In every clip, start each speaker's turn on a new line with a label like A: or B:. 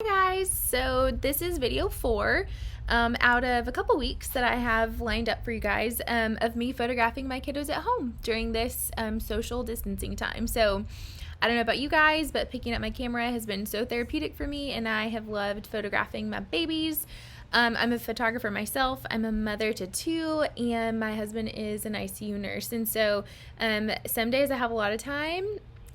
A: Hi guys, so this is video 4 out of a couple weeks that I have lined up for you guys of me photographing my kiddos at home during this social distancing time. So I don't know about you guys, but picking up my camera has been so therapeutic for me, and I have loved photographing my babies. I'm a photographer myself. I'm a mother to 2, and my husband is an ICU nurse. And so some days I have a lot of time,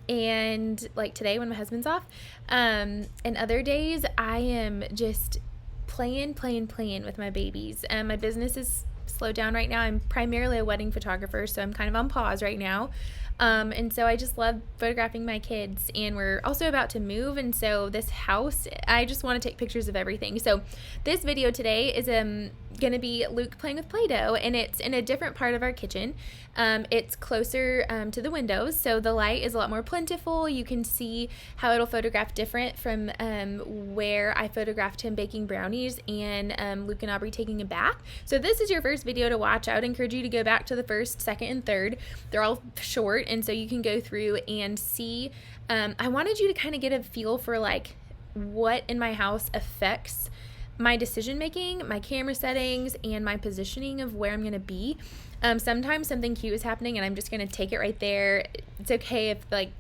A: and like today when my husband's off, and other days I am just playing with my babies. My business is slowed down right now. I'm primarily a wedding photographer, so I'm kind of on pause right now. And so I just love photographing my kids, and we're also about to move, and so this house, I just want to take pictures of everything. So this video today is going to be Luke playing with Play-Doh, and it's in a different part of our kitchen. It's closer to the windows, so the light is a lot more plentiful. You can see how it'll photograph different from where I photographed him baking brownies and Luke and Aubrey taking a bath. So if this is your first video to watch, I would encourage you to go back to the first, second, and third. They're all short, and so you can go through and see. I wanted you to kind of get a feel for like what in my house affects my decision making, my camera settings, and my positioning of where I'm going to be. Sometimes something cute is happening and I'm just going to take it right there. It's okay if like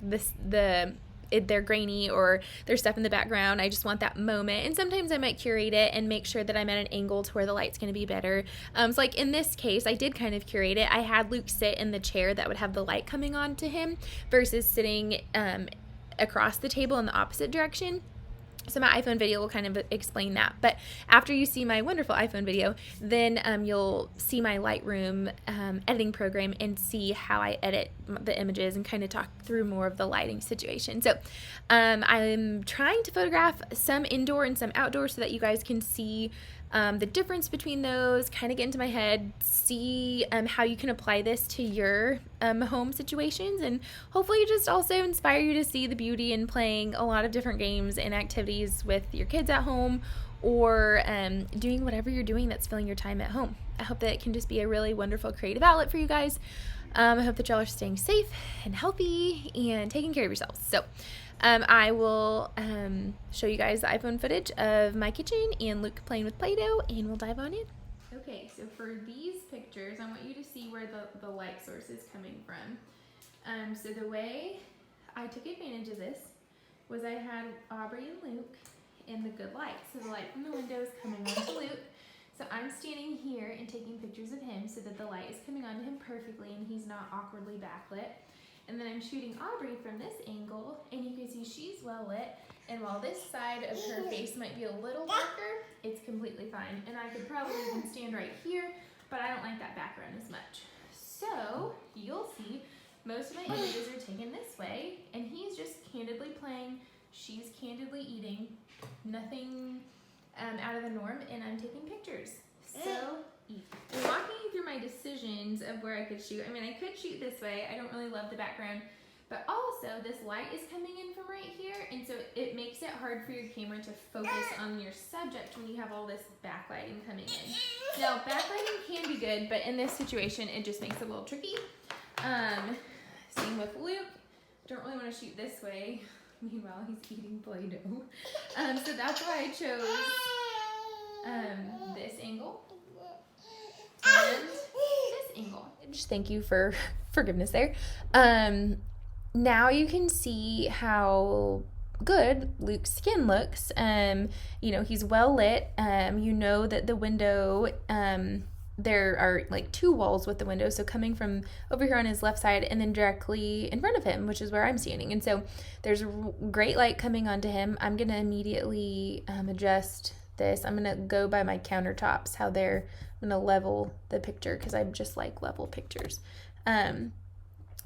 A: they're grainy or there's stuff in the background. I just want that moment. And sometimes I might curate it and make sure that I'm at an angle to where the light's going to be better. So like in this case, I did kind of curate it. I had Luke sit in the chair that would have the light coming on to him versus sitting across the table in the opposite direction. So my iPhone video will kind of explain that. But after you see my wonderful iPhone video, then you'll see my Lightroom editing program and see how I edit the images and kind of talk through more of the lighting situation. So I'm trying to photograph some indoor and some outdoor so that you guys can see the difference between those, kind of get into my head, see how you can apply this to your home situations, and hopefully just also inspire you to see the beauty in playing a lot of different games and activities with your kids at home, or doing whatever you're doing that's filling your time at home. I hope that it can just be a really wonderful creative outlet for you guys. I hope that y'all are staying safe and healthy and taking care of yourselves. So I will show you guys the iPhone footage of my kitchen and Luke playing with Play-Doh, and we'll dive on in. Okay, so for these pictures, I want you to see where the light source is coming from. So the way I took advantage of this was I had Aubrey and Luke in the good light. So the light from the window is coming on to Luke. So I'm standing here and taking pictures of him so that the light is coming onto him perfectly and he's not awkwardly backlit. And then I'm shooting Aubrey from this angle, and you can see she's well lit, and while this side of her face might be a little darker, it's completely fine. And I could probably even stand right here, but I don't like that background as much. So you'll see most of my images are taken this way, and he's just candidly playing, she's candidly eating, nothing out of the norm, and I'm taking pictures. So I'm walking you through my decisions of where I could shoot. I mean, I could shoot this way. I don't really love the background, but also this light is coming in from right here, and so it makes it hard for your camera to focus on your subject when you have all this backlighting coming in. Now, backlighting can be good, but in this situation, it just makes it a little tricky. Same with Luke. Don't really want to shoot this way. Meanwhile, he's eating Play-Doh. So that's why I chose this angle and this angle. Just thank you for forgiveness there. Now you can see how good Luke's skin looks. He's well lit. You know that the window, there are like 2 walls with the window, so coming from over here on his left side and then directly in front of him, which is where I'm standing. And so there's great light coming onto him. I'm going to immediately adjust this. I'm going to go by my countertops, how I'm going to level the picture because I just like level pictures.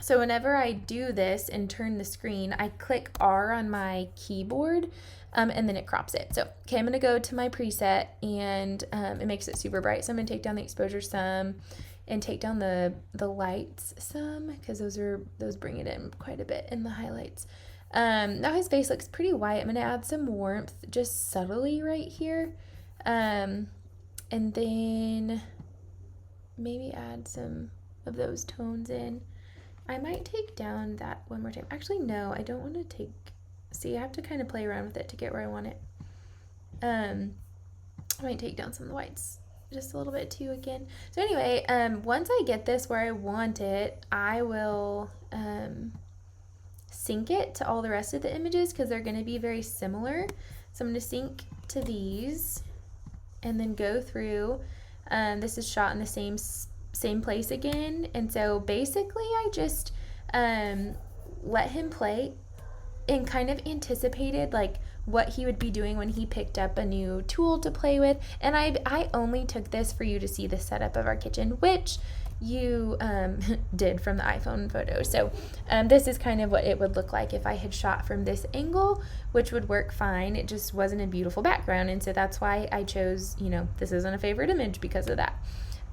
A: So whenever I do this and turn the screen, I click R on my keyboard, and then it crops it. So, okay, I'm going to go to my preset, and it makes it super bright. So I'm going to take down the exposure some and take down the lights some, because those bring it in quite a bit in the highlights. Now his face looks pretty white. I'm going to add some warmth just subtly right here. And then maybe add some of those tones in. I might take down that one more time. Actually, no, I don't want to see, I have to kind of play around with it to get where I want it. I might take down some of the whites just a little bit too again. So anyway, once I get this where I want it, I will sync it to all the rest of the images because they're going to be very similar. So I'm going to sync to these and then go through. This is shot in the same place again, and so basically I just let him play and kind of anticipated like what he would be doing when he picked up a new tool to play with. And I only took this for you to see the setup of our kitchen, which you did from the iPhone photo. So this is kind of what it would look like if I had shot from this angle, which would work fine. It just wasn't a beautiful background, and so that's why I chose, this isn't a favorite image because of that.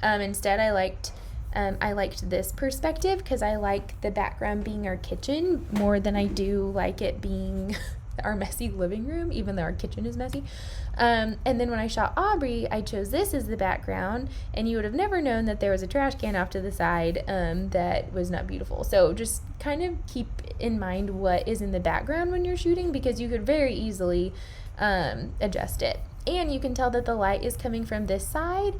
A: Instead, I liked this perspective because I like the background being our kitchen more than I do like it being our messy living room, even though our kitchen is messy. And then when I shot Aubrey, I chose this as the background, and you would have never known that there was a trash can off to the side that was not beautiful. So just kind of keep in mind what is in the background when you're shooting, because you could very easily adjust it. And you can tell that the light is coming from this side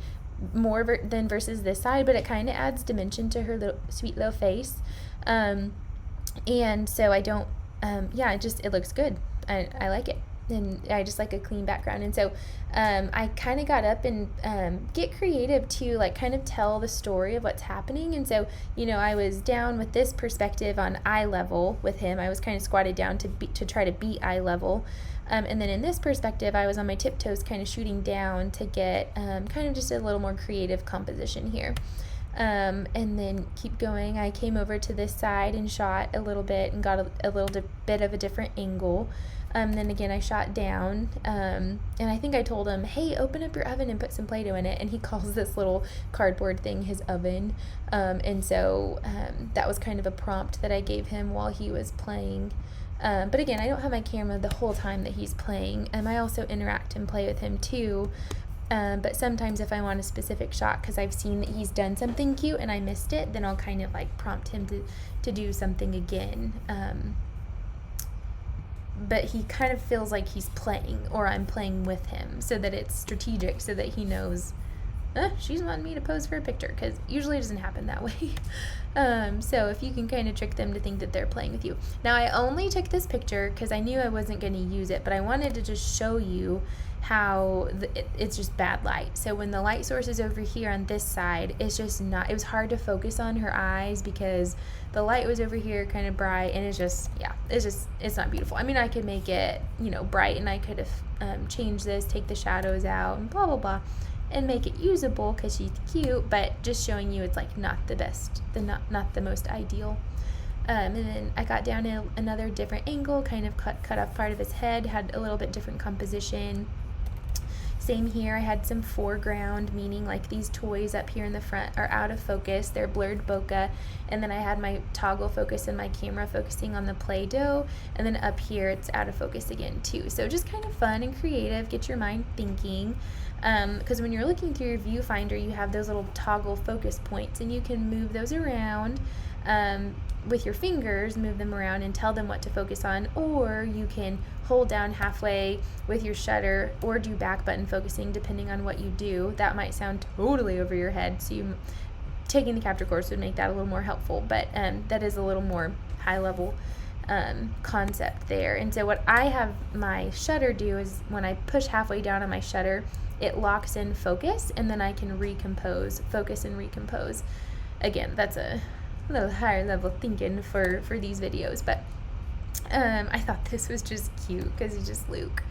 A: more than versus this side, but it kind of adds dimension to her sweet little face. And so I don't, it looks good. I like it. And I just like a clean background. And so I kind of got up and get creative to like kind of tell the story of what's happening. And so, I was down with this perspective on eye level with him. I was kind of squatted down to try to beat eye level. And then in this perspective, I was on my tiptoes kind of shooting down to get kind of just a little more creative composition here. And then keep going. I came over to this side and shot a little bit and got a little bit of a different angle. Then again, I shot down, and I think I told him, hey, open up your oven and put some Play-Doh in it, and he calls this little cardboard thing his oven. And so that was kind of a prompt that I gave him while he was playing. But again, I don't have my camera the whole time that he's playing. I also interact and play with him too. But sometimes if I want a specific shot, because I've seen that he's done something cute and I missed it, then I'll kind of like prompt him to do something again. But he kind of feels like he's playing, or I'm playing with him, so that it's strategic, so that he knows, she's wanting me to pose for a picture, because usually it doesn't happen that way. So if you can kind of trick them to think that they're playing with you. Now, I only took this picture because I knew I wasn't going to use it, but I wanted to just show you how it's just bad light. So when the light source is over here on this side, it's just not, it was hard to focus on her eyes because the light was over here kind of bright, and it's not beautiful. I mean, I could make it, bright, and I could have changed this, take the shadows out, and blah, blah, blah, and make it usable because she's cute, but just showing you it's like not the best, not the most ideal. And then I got down at another different angle, kind of cut off part of his head, had a little bit different composition. Same here, I had some foreground, meaning like these toys up here in the front are out of focus, they're blurred bokeh, and then I had my toggle focus and my camera focusing on the Play-Doh, and then up here it's out of focus again too. So just kind of fun and creative, get your mind thinking, because when you're looking through your viewfinder, you have those little toggle focus points, and you can move those around with your fingers, move them around and tell them what to focus on, or you can hold down halfway with your shutter or do back button focusing depending on what you do. That might sound totally over your head, so taking the capture course would make that a little more helpful, but that is a little more high level concept there. And so what I have my shutter do is when I push halfway down on my shutter, it locks in focus, and then I can focus and recompose. Again, that's a little higher level thinking for these videos, but I thought this was just cute because he's just Luke.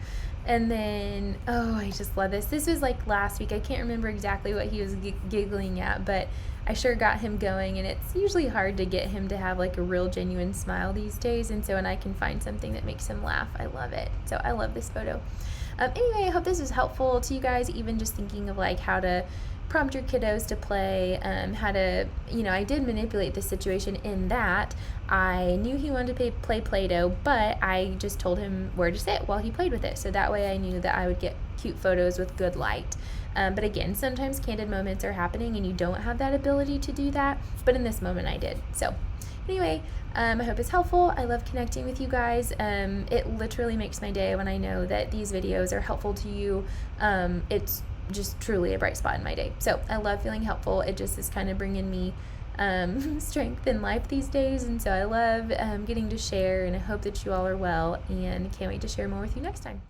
A: And then, I just love this. This was like last week. I can't remember exactly what he was giggling at, but I sure got him going, and it's usually hard to get him to have like a real genuine smile these days, and so when I can find something that makes him laugh, I love it. So I love this photo. Anyway, I hope this was helpful to you guys, even just thinking of like how to prompt your kiddos to play, how to, I did manipulate the situation in that I knew he wanted to play Play-Doh, but I just told him where to sit while he played with it, so that way I knew that I would get cute photos with good light. But again, sometimes candid moments are happening and you don't have that ability to do that, but in this moment I did. So Anyway, I hope it's helpful. I love connecting with you guys. It literally makes my day when I know that these videos are helpful to you. It's just truly a bright spot in my day. So I love feeling helpful. It just is kind of bringing me strength in life these days. And so I love getting to share, and I hope that you all are well, and can't wait to share more with you next time.